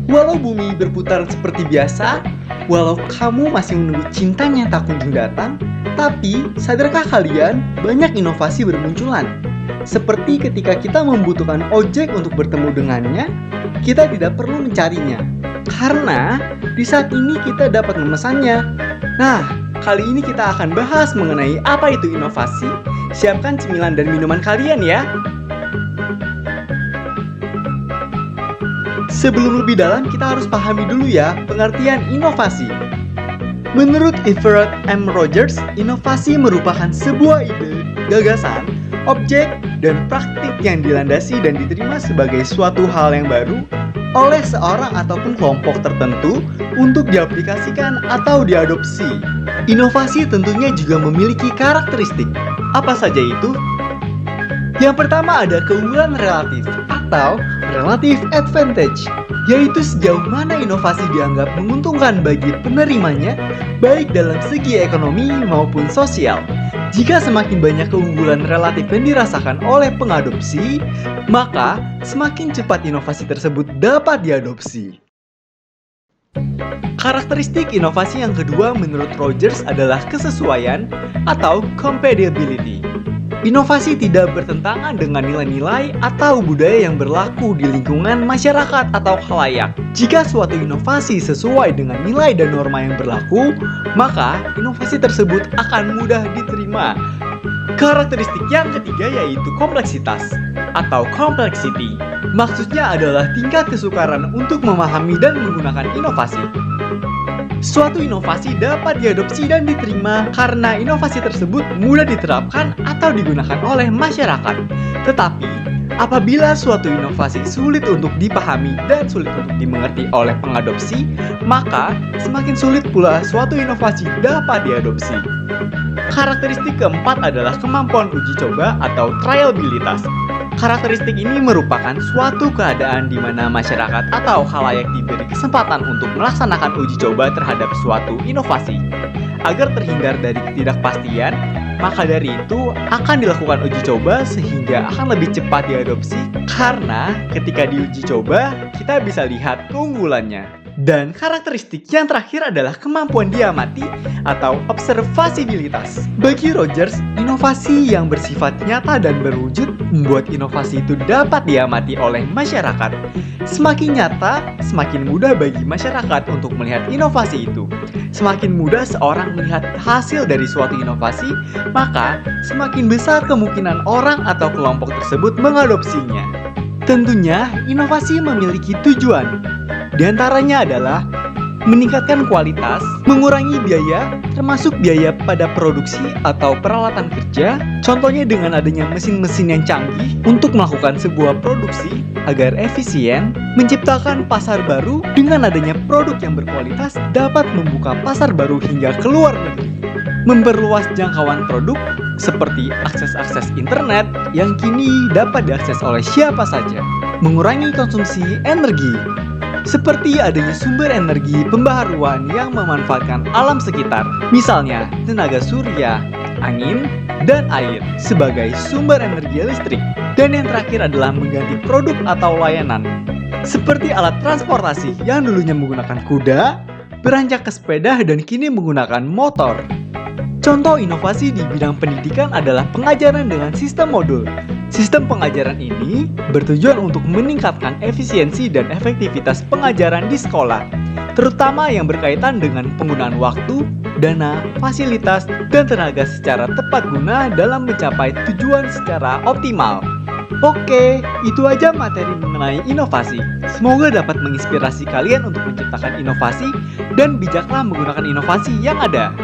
Walau bumi berputar seperti biasa, walau kamu masih menunggu cintanya tak kunjung datang, tapi sadarkah kalian banyak inovasi bermunculan? Seperti ketika kita membutuhkan ojek untuk bertemu dengannya, kita tidak perlu mencarinya. Karena di saat ini kita dapat memesannya. Nah, kali ini kita akan bahas mengenai apa itu inovasi. Siapkan cemilan dan minuman kalian ya. Sebelum lebih dalam, kita harus pahami dulu ya pengertian inovasi. Menurut Everett M. Rogers, inovasi merupakan sebuah ide, gagasan, objek, dan praktik yang dilandasi dan diterima sebagai suatu hal yang baru oleh seorang ataupun kelompok tertentu untuk diaplikasikan atau diadopsi. Inovasi tentunya juga memiliki karakteristik. Apa saja itu? Yang pertama ada keunggulan relatif atau relative advantage, yaitu sejauh mana inovasi dianggap menguntungkan bagi penerimanya, baik dalam segi ekonomi maupun sosial. Jika semakin banyak keunggulan relatif yang dirasakan oleh pengadopsi, maka semakin cepat inovasi tersebut dapat diadopsi. Karakteristik inovasi yang kedua menurut Rogers adalah kesesuaian atau compatibility. Inovasi tidak bertentangan dengan nilai-nilai atau budaya yang berlaku di lingkungan masyarakat atau khalayak. Jika suatu inovasi sesuai dengan nilai dan norma yang berlaku, maka inovasi tersebut akan mudah diterima. Karakteristik yang ketiga yaitu kompleksitas atau complexity. Maksudnya adalah tingkat kesukaran untuk memahami dan menggunakan inovasi. Suatu inovasi dapat diadopsi dan diterima karena inovasi tersebut mudah diterapkan atau digunakan oleh masyarakat. Tetapi, apabila suatu inovasi sulit untuk dipahami dan sulit untuk dimengerti oleh pengadopsi, maka semakin sulit pula suatu inovasi dapat diadopsi. Karakteristik keempat adalah kemampuan uji coba atau trialabilitas. Karakteristik ini merupakan suatu keadaan di mana masyarakat atau khalayak diberi kesempatan untuk melaksanakan uji coba terhadap suatu inovasi. Agar terhindar dari ketidakpastian, maka dari itu akan dilakukan uji coba sehingga akan lebih cepat diadopsi karena ketika diuji coba kita bisa lihat keunggulannya. Dan karakteristik yang terakhir adalah kemampuan diamati atau observasibilitas. Bagi Rogers, inovasi yang bersifat nyata dan berwujud membuat inovasi itu dapat diamati oleh masyarakat. Semakin nyata, semakin mudah bagi masyarakat untuk melihat inovasi itu. Semakin mudah seorang melihat hasil dari suatu inovasi, maka semakin besar kemungkinan orang atau kelompok tersebut mengadopsinya. Tentunya, inovasi memiliki tujuan. Di antaranya adalah meningkatkan kualitas, mengurangi biaya, termasuk biaya pada produksi atau peralatan kerja, contohnya dengan adanya mesin-mesin yang canggih untuk melakukan sebuah produksi agar efisien, menciptakan pasar baru dengan adanya produk yang berkualitas dapat membuka pasar baru hingga ke luar negeri, memperluas jangkauan produk seperti akses internet yang kini dapat diakses oleh siapa saja, mengurangi konsumsi energi, seperti adanya sumber energi pembaharuan yang memanfaatkan alam sekitar, misalnya tenaga surya, angin, dan air sebagai sumber energi listrik. Dan yang terakhir adalah mengganti produk atau layanan, seperti alat transportasi yang dulunya menggunakan kuda, beranjak ke sepeda dan kini menggunakan motor. Contoh inovasi di bidang pendidikan adalah pengajaran dengan sistem modul. Sistem pengajaran ini bertujuan untuk meningkatkan efisiensi dan efektivitas pengajaran di sekolah, terutama yang berkaitan dengan penggunaan waktu, dana, fasilitas, dan tenaga secara tepat guna dalam mencapai tujuan secara optimal. Oke, itu aja materi mengenai inovasi. Semoga dapat menginspirasi kalian untuk menciptakan inovasi dan bijaklah menggunakan inovasi yang ada.